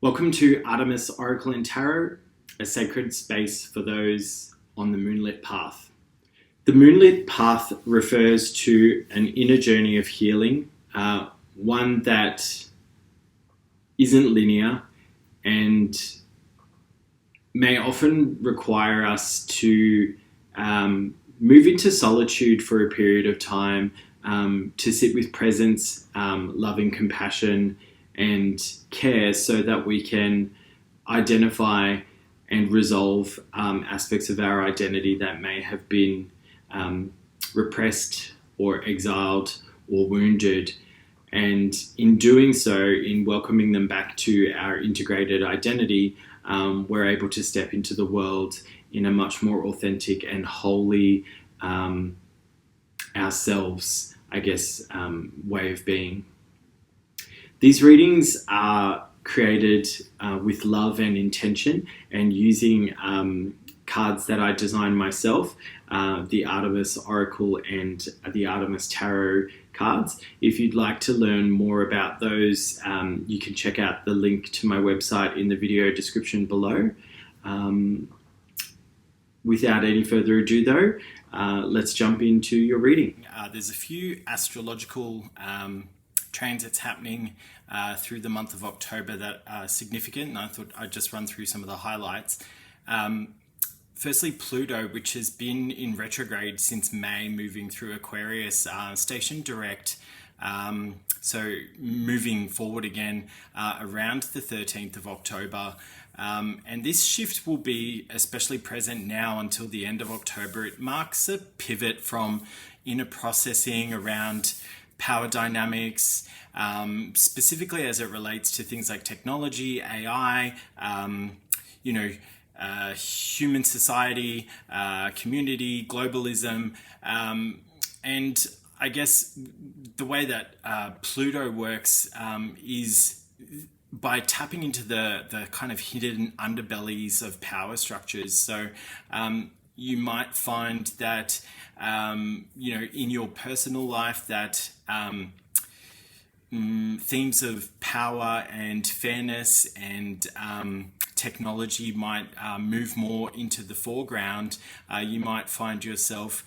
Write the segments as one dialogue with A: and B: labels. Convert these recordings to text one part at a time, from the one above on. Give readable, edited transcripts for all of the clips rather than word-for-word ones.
A: Welcome to Artemis Oracle and Tarot, a sacred space for those on the moonlit path. The moonlit path refers to an inner journey of healing, one that isn't linear and may often require us to move into solitude for a period of time, to sit with presence, loving compassion, and care so that we can identify and resolve aspects of our identity that may have been repressed or exiled or wounded. And in doing so, in welcoming them back to our integrated identity, we're able to step into the world in a much more authentic and holy ourselves, way of being. These readings are created with love and intention and using cards that I designed myself, the Artemis Oracle and the Artemis Tarot cards. If you'd like to learn more about those, you can check out the link to my website in the video description below. Without any further ado though, let's jump into your reading. There's a few astrological transits happening through the month of October that are significant, and I thought I'd just run through some of the highlights. Firstly, Pluto, which has been in retrograde since May, moving through Aquarius, stationed direct, so moving forward again around the 13th of October. And this shift will be especially present now until the end of October. It marks a pivot from inner processing around power dynamics, specifically as it relates to things like technology, AI, human society, community, globalism, and I guess the way that Pluto works is by tapping into the kind of hidden underbellies of power structures. So you might find that in your personal life that themes of power and fairness and technology might move more into the foreground. You might find yourself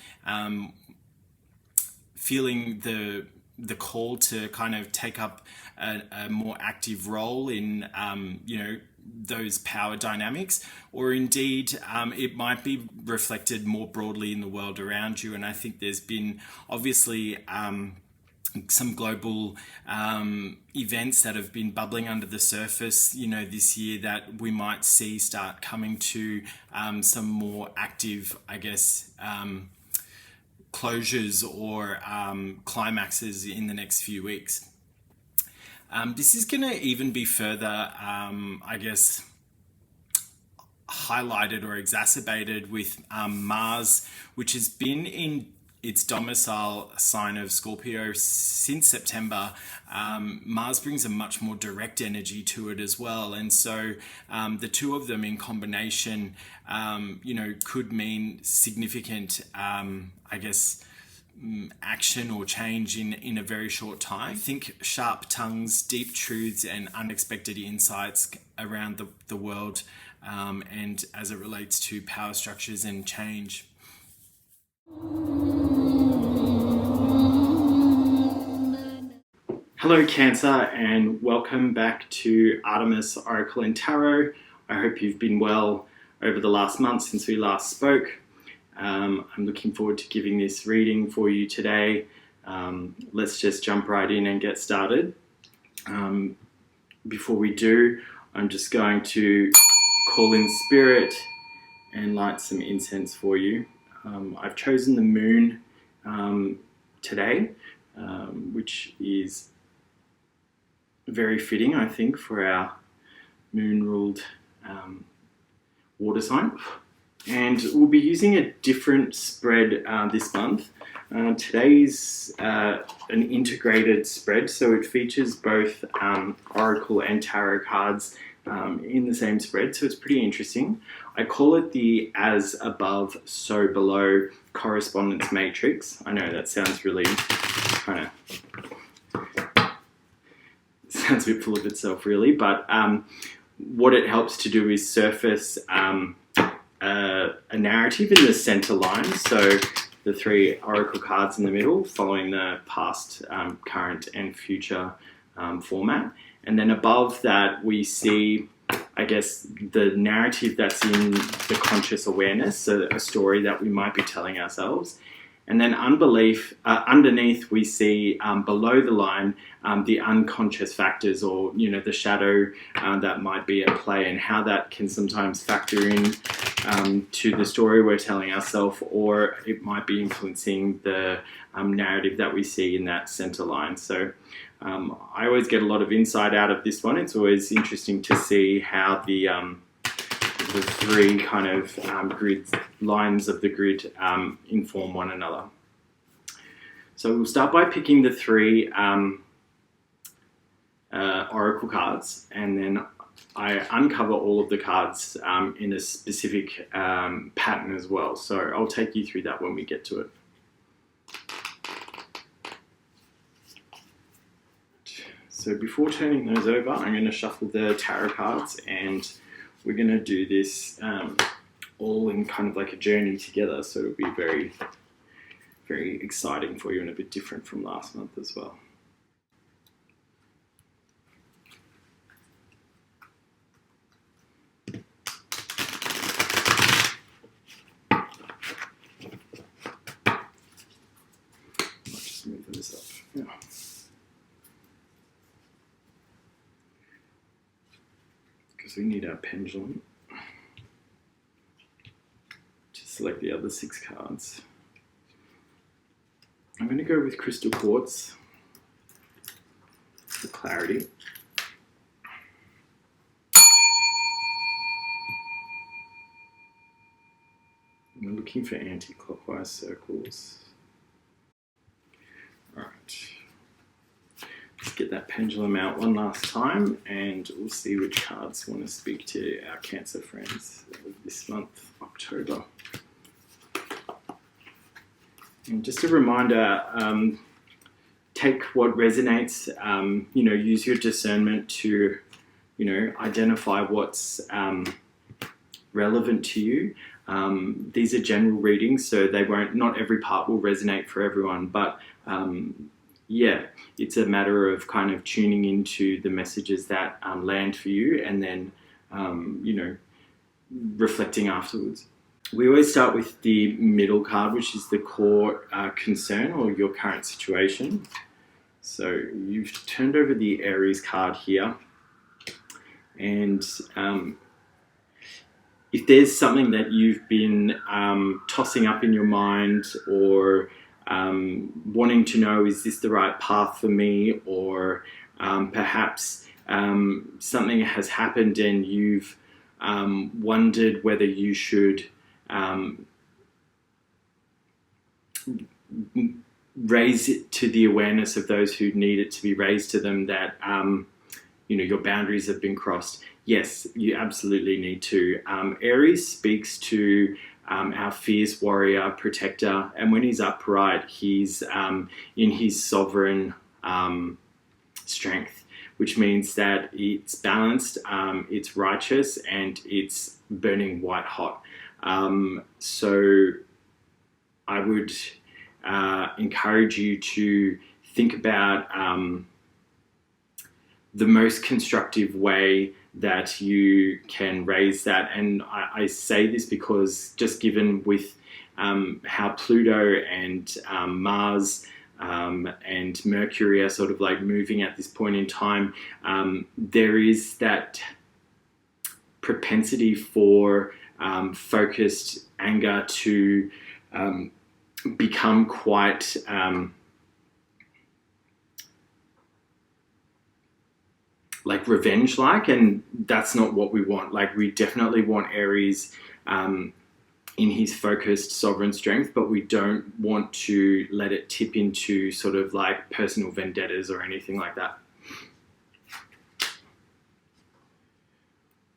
A: feeling the call to kind of take up a more active role in those power dynamics, or indeed it might be reflected more broadly in the world around you. And I think there's been obviously some global events that have been bubbling under the surface, this year that we might see start coming to some more active, closures or climaxes in the next few weeks. This is going to even be further, highlighted or exacerbated with Mars, which has been in its domicile sign of Scorpio since September. Mars brings a much more direct energy to it as well. And so the two of them in combination, could mean significant, action or change in a very short time. Think sharp tongues, deep truths, and unexpected insights around the world, and as it relates to power structures and change. Hello Cancer, and welcome back to Artemis Oracle and Tarot. I hope you've been well over the last month since we last spoke. I'm looking forward to giving this reading for you today. Let's just jump right in and get started. Before we do, I'm just going to call in spirit and light some incense for you. I've chosen the moon today, which is very fitting, I think, for our moon-ruled water sign. And we'll be using a different spread this month. Today's an integrated spread, so it features both Oracle and Tarot cards in the same spread, so it's pretty interesting. I call it the as above, so below correspondence matrix. I know that sounds really kind of sounds a bit full of itself really, but what it helps to do is surface a narrative in the center line. So the 3 oracle cards in the middle, following the past, current, and future format. And then above that, we see, I guess, the narrative that's in the conscious awareness, so a story that we might be telling ourselves. And then underneath, we see below the line the unconscious factors, or the shadow that might be at play, and how that can sometimes factor in to the story we're telling ourselves, or it might be influencing the narrative that we see in that center line. So I always get a lot of insight out of this one. It's always interesting to see how the 3 kind of lines of the grid inform one another. So we'll start by picking the 3 oracle cards, and then I uncover all of the cards in a specific pattern as well. So I'll take you through that when we get to it. So before turning those over, I'm going to shuffle the tarot cards, and we're going to do this all in kind of like a journey together. So it'll be very, very exciting for you and a bit different from last month as well. I'll just move this up. Yeah. We need our pendulum to select the other 6 cards. I'm going to go with crystal quartz for clarity. We're looking for anti-clockwise circles. All right. Let's get that pendulum out one last time, and we'll see which cards want to speak to our Cancer friends this month, October. And just a reminder, take what resonates, use your discernment to, identify what's relevant to you. These are general readings, so not every part will resonate for everyone, but yeah, it's a matter of kind of tuning into the messages that land for you, and then, reflecting afterwards. We always start with the middle card, which is the core concern or your current situation. So you've turned over the Aries card here, and if there's something that you've been tossing up in your mind, or wanting to know, is this the right path for me, or perhaps something has happened and you've wondered whether you should raise it to the awareness of those who need it to be raised to them, that your boundaries have been crossed. Yes, you absolutely need to. Aries speaks to our fierce warrior protector, and when he's upright, he's in his sovereign strength, which means that it's balanced, it's righteous, and it's burning white hot. So I would encourage you to think about the most constructive way that you can raise that. And I say this because, just given with how Pluto and Mars and Mercury are sort of like moving at this point in time, there is that propensity for focused anger to become quite like revenge-like, and that's not what we want. Like, we definitely want Aries in his focused sovereign strength, but we don't want to let it tip into sort of like personal vendettas or anything like that.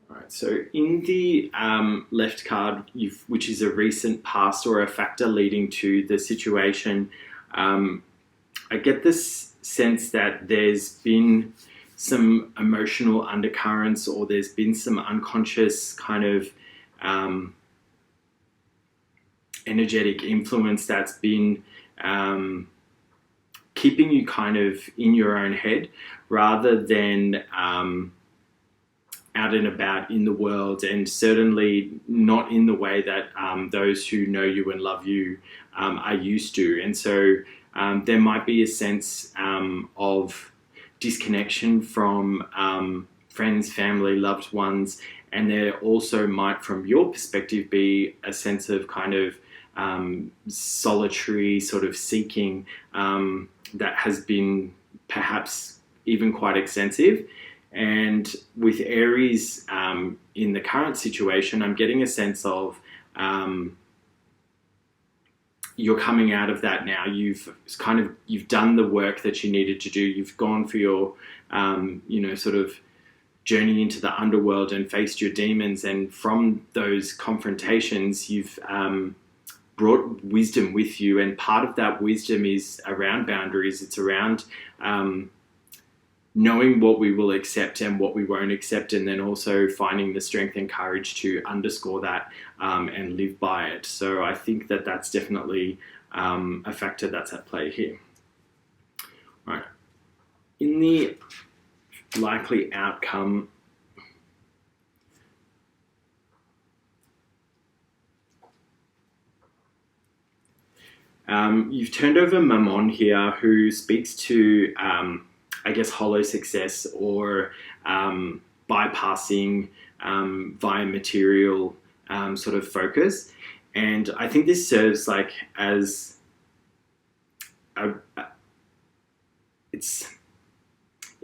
A: All right, so in the left card, which is a recent past or a factor leading to the situation, I get this sense that there's been some emotional undercurrents, or there's been some unconscious kind of energetic influence that's been keeping you kind of in your own head rather than out and about in the world, and certainly not in the way that those who know you and love you are used to. And so there might be a sense of disconnection from friends, family, loved ones, and there also might, from your perspective, be a sense of kind of solitary sort of seeking that has been perhaps even quite extensive. And with Aries in the current situation, I'm getting a sense of you're coming out of that now. You've done the work that you needed to do. You've gone for your sort of journey into the underworld and faced your demons, and from those confrontations you've brought wisdom with you, and part of that wisdom is around boundaries. It's around knowing what we will accept and what we won't accept, and then also finding the strength and courage to underscore that and live by it. So I think that that's definitely a factor that's at play here. All right. In the likely outcome, you've turned over Mammon here, who speaks to hollow success, or bypassing via material sort of focus. And I think this serves as it's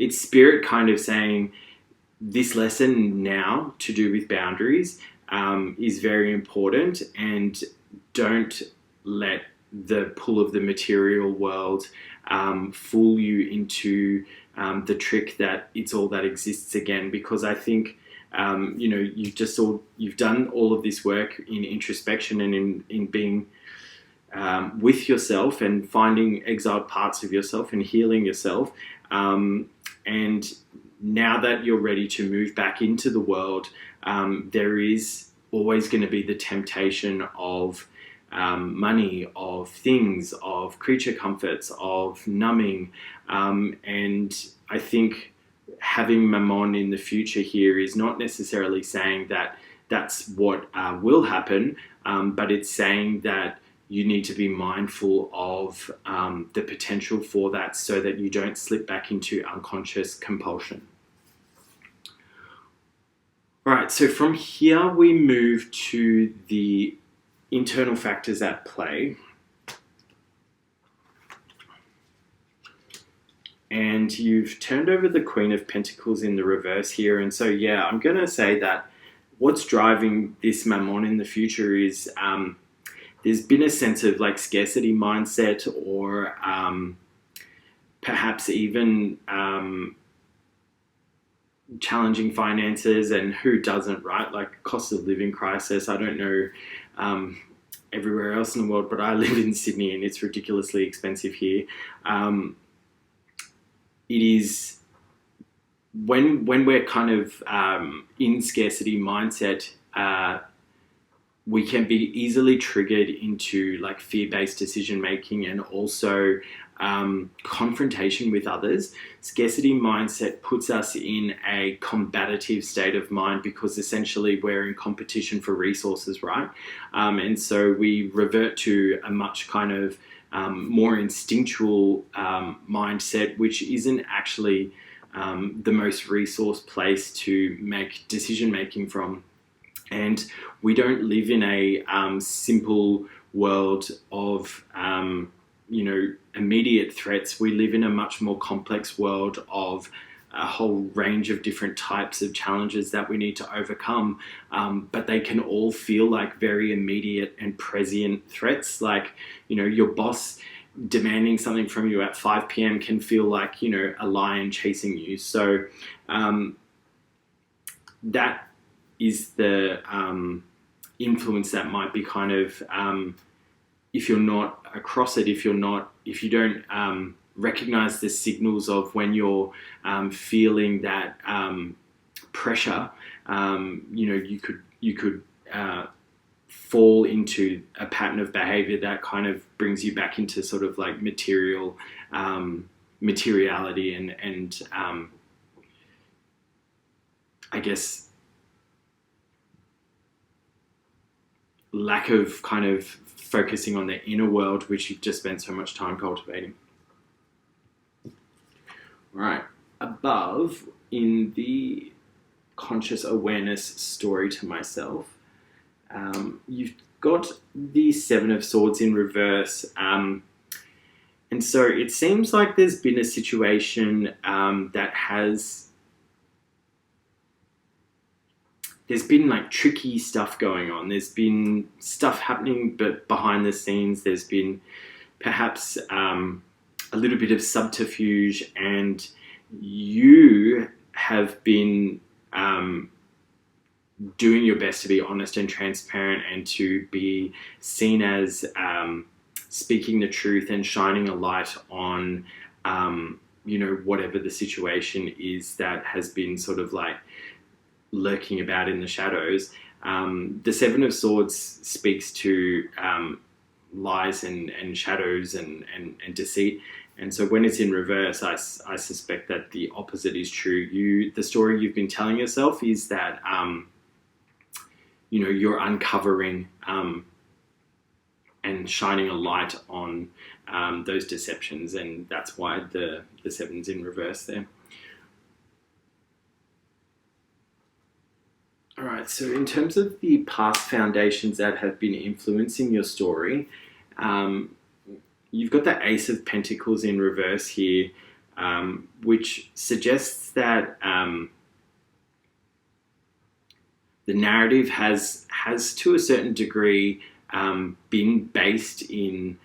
A: spirit kind of saying this lesson now to do with boundaries is very important, and don't let the pull of the material world fool you into the trick that it's all that exists again. Because I think you've done all of this work in introspection and in being with yourself and finding exiled parts of yourself and healing yourself, and now that you're ready to move back into the world, there is always going to be the temptation of money, of things, of creature comforts, of numbing. And I think having Mammon in the future here is not necessarily saying that that's what will happen, but it's saying that you need to be mindful of the potential for that, so that you don't slip back into unconscious compulsion. All right, so from here we move to the internal factors at play. And you've turned over the Queen of Pentacles in the reverse here. And so, yeah, I'm going to say that what's driving this Mammon in the future is there's been a sense of scarcity mindset, or perhaps even challenging finances, and who doesn't, right? Cost of living crisis. I don't know everywhere else in the world, but I live in Sydney and it's ridiculously expensive here. It is when we're kind of in scarcity mindset, we can be easily triggered into fear-based decision making, and also confrontation with others. Scarcity mindset puts us in a combative state of mind, because essentially we're in competition for resources, right? And so we revert to a much kind of more instinctual mindset, which isn't actually the most resource place to make decision making from. And we don't live in a simple world of immediate threats. We live in a much more complex world of a whole range of different types of challenges that we need to overcome, but they can all feel like very immediate and prescient threats. Your boss demanding something from you at 5 p.m. can feel like a lion chasing you. So that is the influence that might be kind of if you're not across it, if you don't recognize the signals of when you're feeling that pressure. You could fall into a pattern of behavior that kind of brings you back into sort of like materiality and I guess lack of kind of focusing on the inner world, which you've just spent so much time cultivating. All right, above in the conscious awareness story to myself, you've got the Seven of Swords in reverse. And so it seems like there's been a situation that there's been like tricky stuff going on. There's been stuff happening, but behind the scenes, there's been perhaps a little bit of subterfuge, and you have been doing your best to be honest and transparent and to be seen as speaking the truth and shining a light on, whatever the situation is that has been sort of like lurking about in the shadows. The Seven of Swords speaks to lies and shadows and deceit. And so when it's in reverse, I suspect that the opposite is true. The story you've been telling yourself is that, you're uncovering and shining a light on those deceptions. And that's why the seven's in reverse there. All right, so in terms of the past foundations that have been influencing your story, you've got the Ace of Pentacles in reverse here, which suggests that the narrative has to a certain degree been based in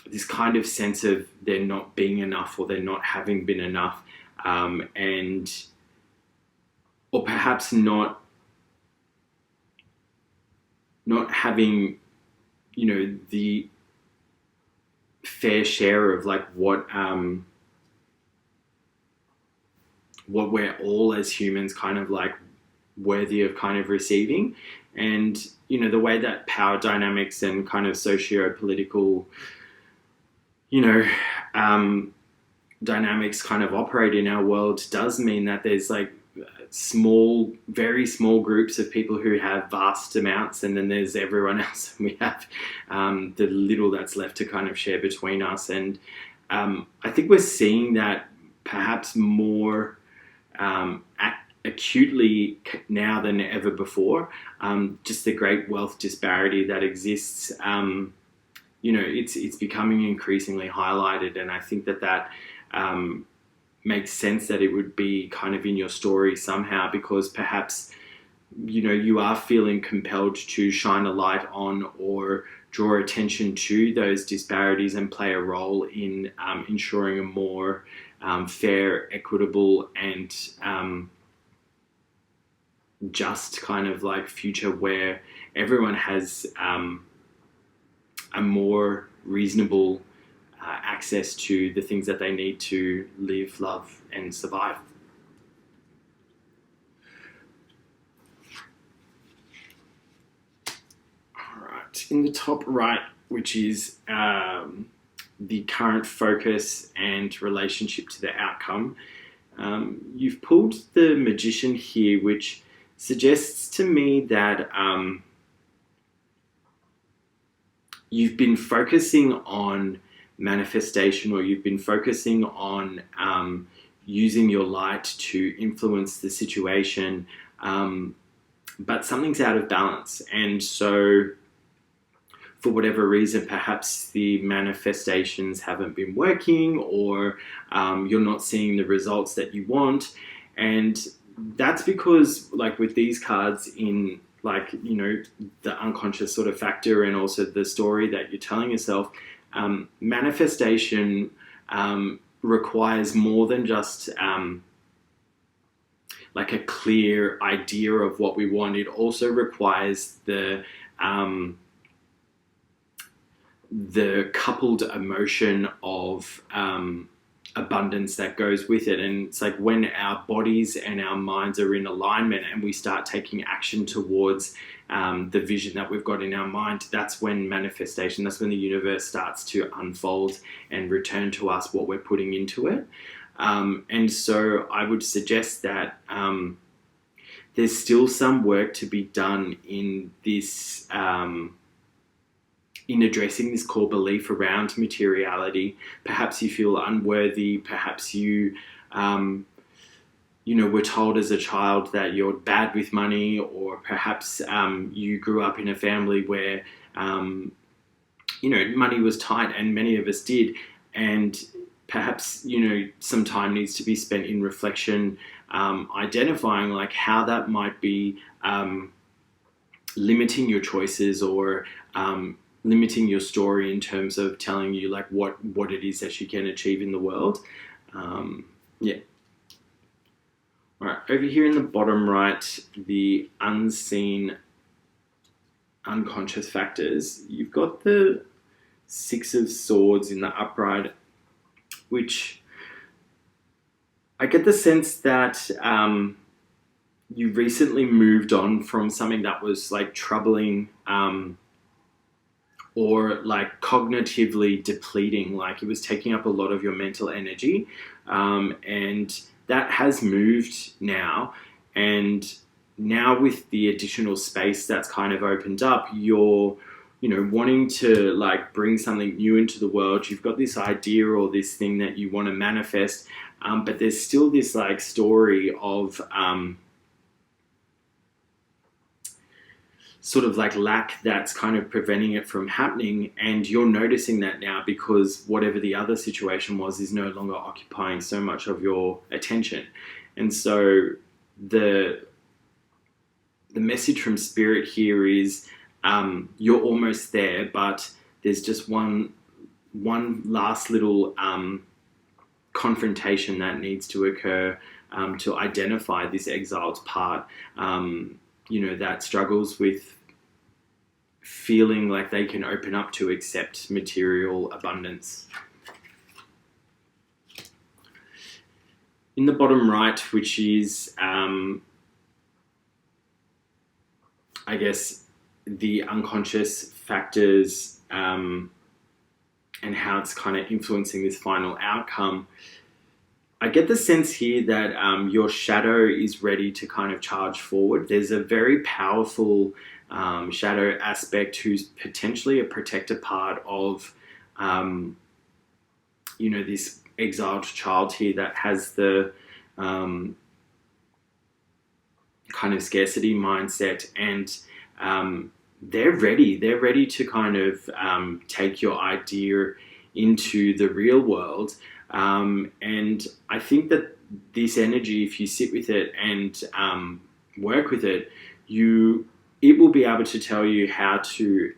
A: this kind of sense of there not being enough or there not having been enough. Or perhaps not having, the fair share of like what we're all as humans kind of like worthy of kind of receiving. And, the way that power dynamics and kind of socio-political, dynamics kind of operate in our world does mean that there's like very small groups of people who have vast amounts, and then there's everyone else, and we have the little that's left to kind of share between us. And I think we're seeing that perhaps more acutely now than ever before. Just the great wealth disparity that exists, it's becoming increasingly highlighted, and I think that makes sense that it would be kind of in your story somehow, because perhaps, you are feeling compelled to shine a light on or draw attention to those disparities and play a role in ensuring a more fair, equitable, and just kind of like future where everyone has a more reasonable access to the things that they need to live, love, and survive. All right, in the top right, which is the current focus and relationship to the outcome, you've pulled the Magician here, which suggests to me that you've been focusing on manifestation, or you've been focusing on using your light to influence the situation, but something's out of balance. And so for whatever reason, perhaps the manifestations haven't been working, or you're not seeing the results that you want. And that's because, like with these cards in like, the unconscious sort of factor, and also the story that you're telling yourself, manifestation requires more than just like a clear idea of what we want. It also requires the the coupled emotion of abundance that goes with it. And it's like when our bodies and our minds are in alignment and we start taking action towards the vision that we've got in our mind, that's when manifestation, that's when the universe starts to unfold and return to us what we're putting into it. And so I would suggest that there's still some work to be done in this in addressing this core belief around materiality. Perhaps you feel unworthy. Perhaps you, were told as a child that you're bad with money, or perhaps you grew up in a family where, money was tight, and many of us did. And perhaps, some time needs to be spent in reflection, identifying like how that might be limiting your choices, or limiting your story in terms of telling you like what it is that you can achieve in the world. Yeah. All right, over here in the bottom right, the unseen unconscious factors, you've got the Six of Swords in the upright, which I get the sense that you recently moved on from something that was like troubling, or like cognitively depleting, like it was taking up a lot of your mental energy, and that has moved now. And now with the additional space that's kind of opened up, you're wanting to like bring something new into the world. You've got this idea or this thing that you want to manifest, but there's still this like story of sort of like lack that's kind of preventing it from happening. And you're noticing that now because whatever the other situation was is no longer occupying so much of your attention. And so the message from Spirit here is you're almost there, but there's just one last little confrontation that needs to occur to identify this exiled part, that struggles with feeling like they can open up to accept material abundance. In the bottom right, which is, I guess, the unconscious factors and how it's kind of influencing this final outcome, I get the sense here that your shadow is ready to kind of charge forward. There's a very powerful shadow aspect who's potentially a protector part of, this exiled child here that has the kind of scarcity mindset, and they're ready to kind of take your idea into the real world. And I think that this energy, if you sit with it and work with it, it will be able to tell you how to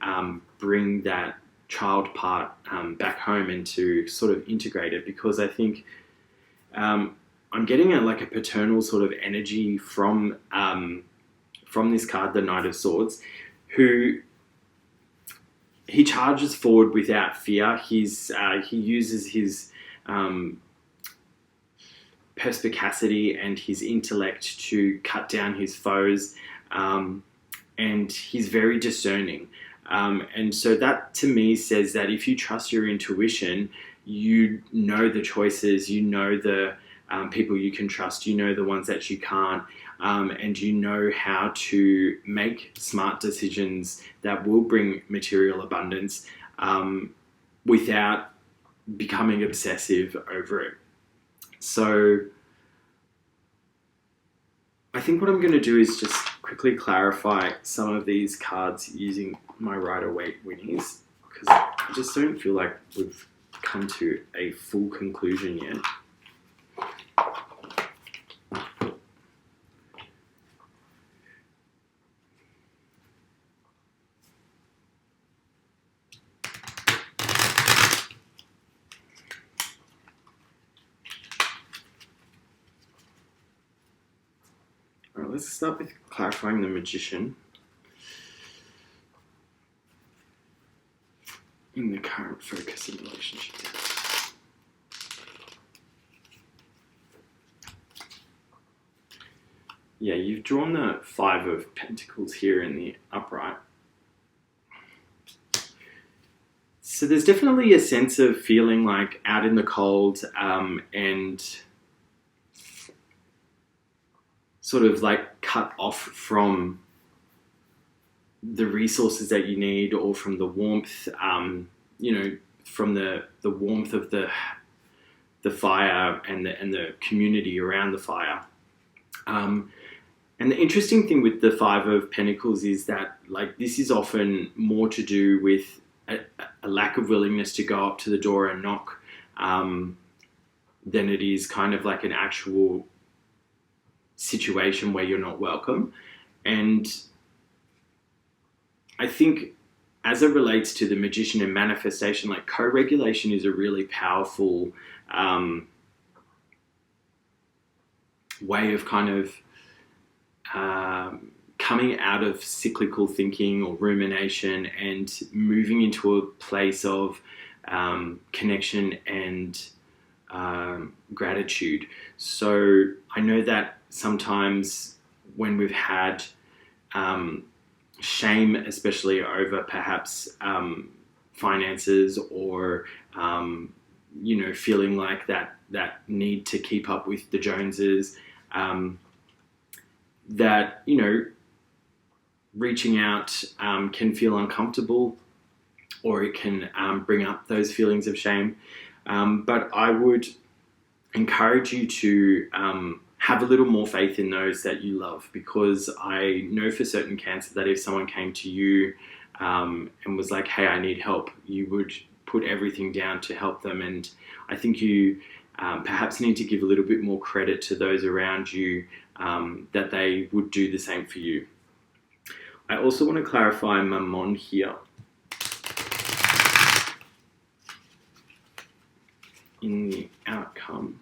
A: bring that child part back home and to sort of integrate it. Because I think I'm getting a paternal sort of energy from this card, the Knight of Swords, who he charges forward without fear. He uses his perspicacity and his intellect to cut down his foes, and he's very discerning. And so that to me says that if you trust your intuition, you know the choices, you know the people you can trust, you know the ones that you can't, and you know how to make smart decisions that will bring material abundance without becoming obsessive over it. So I think what I'm going to do is just quickly clarify some of these cards using my Rider-Waite Winnies, because I just don't feel like we've come to a full conclusion yet. Let's start with clarifying the Magician. in the current focus of the relationship. Yeah, you've drawn the Five of Pentacles here in the upright. So there's definitely a sense of feeling like out in the cold, and sort of like cut off from the resources that you need, or from the warmth, you know, from the warmth of the fire and the community around the fire. And the interesting thing with the Five of Pentacles is that, like, this is often more to do with a lack of willingness to go up to the door and knock, than it is kind of like an actual situation where you're not welcome. And I think as it relates to the Magician and manifestation, like, co-regulation is a really powerful way of kind of coming out of cyclical thinking or rumination and moving into a place of connection and gratitude. So I know that sometimes when we've had shame, especially over perhaps finances, or you know, feeling like that need to keep up with the Joneses, that, you know, reaching out can feel uncomfortable, or it can bring up those feelings of shame. But I would encourage you to have a little more faith in those that you love, because I know for certain, Cancer, that if someone came to you and was like, hey, I need help, you would put everything down to help them. And I think you perhaps need to give a little bit more credit to those around you, that they would do the same for you. I also want to clarify Mammon here in the outcome.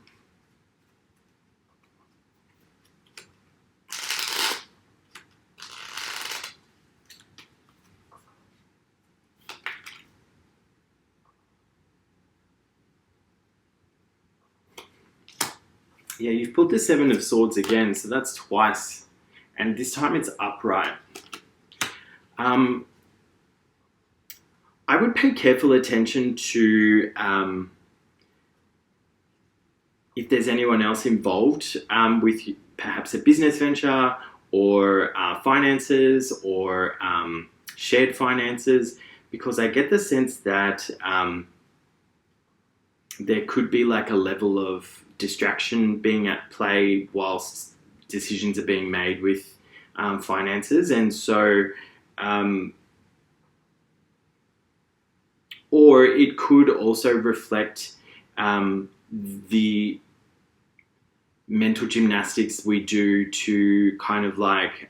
A: Yeah, you've pulled the Seven of Swords again, so that's twice, and this time it's upright. I would pay careful attention to if there's anyone else involved with perhaps a business venture, or finances, or shared finances, because I get the sense that there could be like a level of distraction being at play whilst decisions are being made with finances. And so or it could also reflect the mental gymnastics we do to kind of like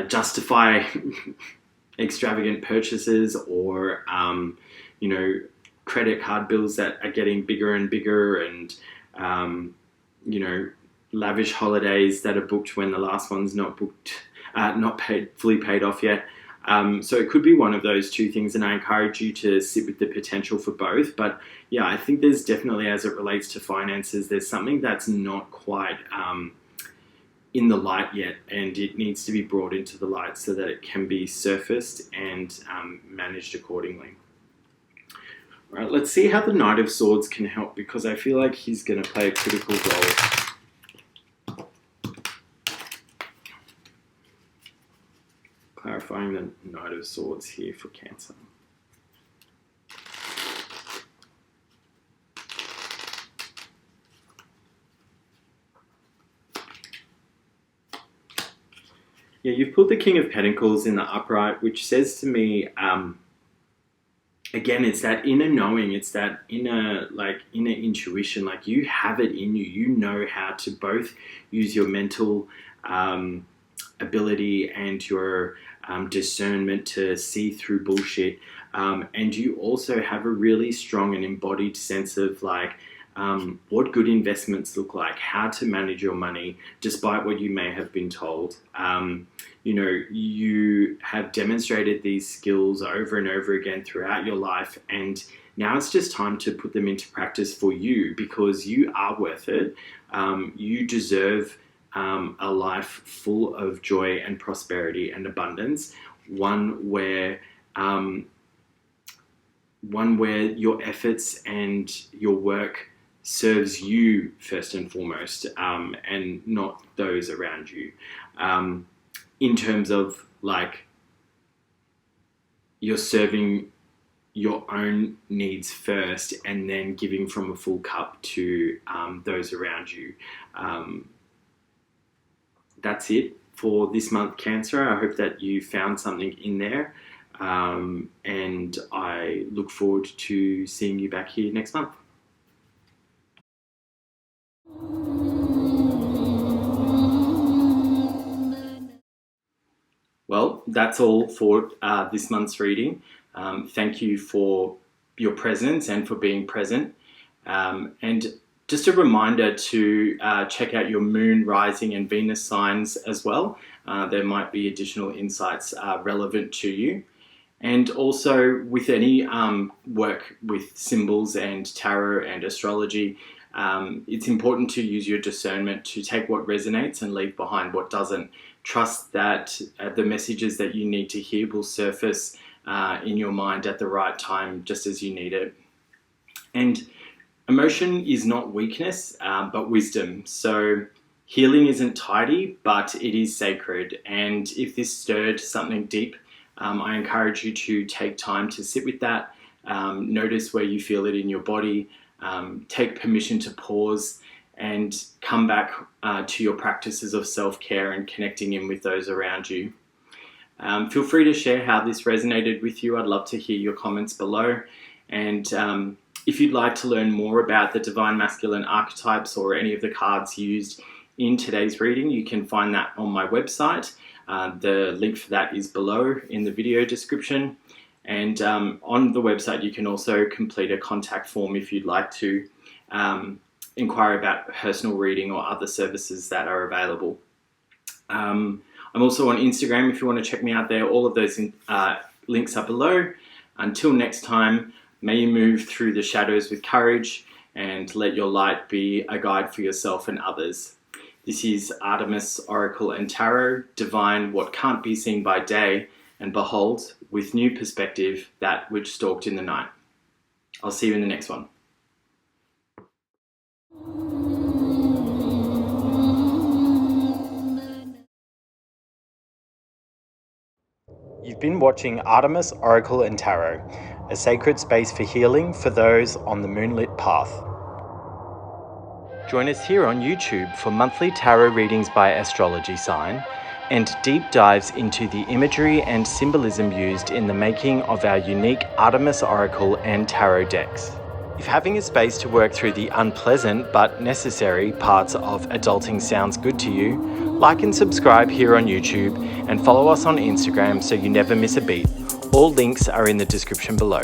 A: justify extravagant purchases, or you know, credit card bills that are getting bigger and bigger, and you know, lavish holidays that are booked when the last one's not booked, fully paid off yet. So it could be one of those two things, and I encourage you to sit with the potential for both. But yeah, I think there's definitely, as it relates to finances, there's something that's not quite in the light yet, and it needs to be brought into the light so that it can be surfaced and managed accordingly. All right, let's see how the Knight of Swords can help, because I feel like he's going to play a critical role. Clarifying the Knight of Swords here for Cancer. Yeah, you've pulled the King of Pentacles in the upright, which says to me, again, it's that inner knowing, it's that inner intuition, like you have it in you. You know how to both use your mental ability and your discernment to see through bullshit. And you also have a really strong and embodied sense of like what good investments look like, how to manage your money despite what you may have been told. You know, you have demonstrated these skills over and over again throughout your life, and now it's just time to put them into practice for you, because you are worth it. You deserve a life full of joy and prosperity and abundance, one where your efforts and your work serves you first and foremost, and not those around you. In terms of like, you're serving your own needs first and then giving from a full cup to those around you. That's it for this month, Cancer. I hope that you found something in there, and I look forward to seeing you back here next month. Well, that's all for this month's reading. Thank you for your presence and for being present. And just a reminder to check out your moon, rising and Venus signs as well. There might be additional insights relevant to you. And also with any work with symbols and tarot and astrology, it's important to use your discernment to take what resonates and leave behind what doesn't. Trust that the messages that you need to hear will surface in your mind at the right time, just as you need it. And emotion is not weakness, but wisdom. So healing isn't tidy, but it is sacred. And if this stirred something deep, I encourage you to take time to sit with that, notice where you feel it in your body, take permission to pause and come back to your practices of self-care and connecting in with those around you. Feel free to share how this resonated with you. I'd love to hear your comments below. And if you'd like to learn more about the Divine Masculine archetypes or any of the cards used in today's reading, you can find that on my website. The link for that is below in the video description. And on the website, you can also complete a contact form if you'd like to inquire about personal reading or other services that are available. I'm also on Instagram if you want to check me out there. All of those links are below. Until next time, may you move through the shadows with courage and let your light be a guide for yourself and others. This is Artemis, Oracle and Tarot, divine what can't be seen by day, and behold, with new perspective, that which stalked in the night. I'll see you in the next one. You've been watching Artemis, Oracle and Tarot, a sacred space for healing for those on the moonlit path. Join us here on YouTube for monthly tarot readings by astrology sign and deep dives into the imagery and symbolism used in the making of our unique Artemis, Oracle and Tarot decks. If having a space to work through the unpleasant but necessary parts of adulting sounds good to you, like and subscribe here on YouTube and follow us on Instagram so you never miss a beat. All links are in the description below.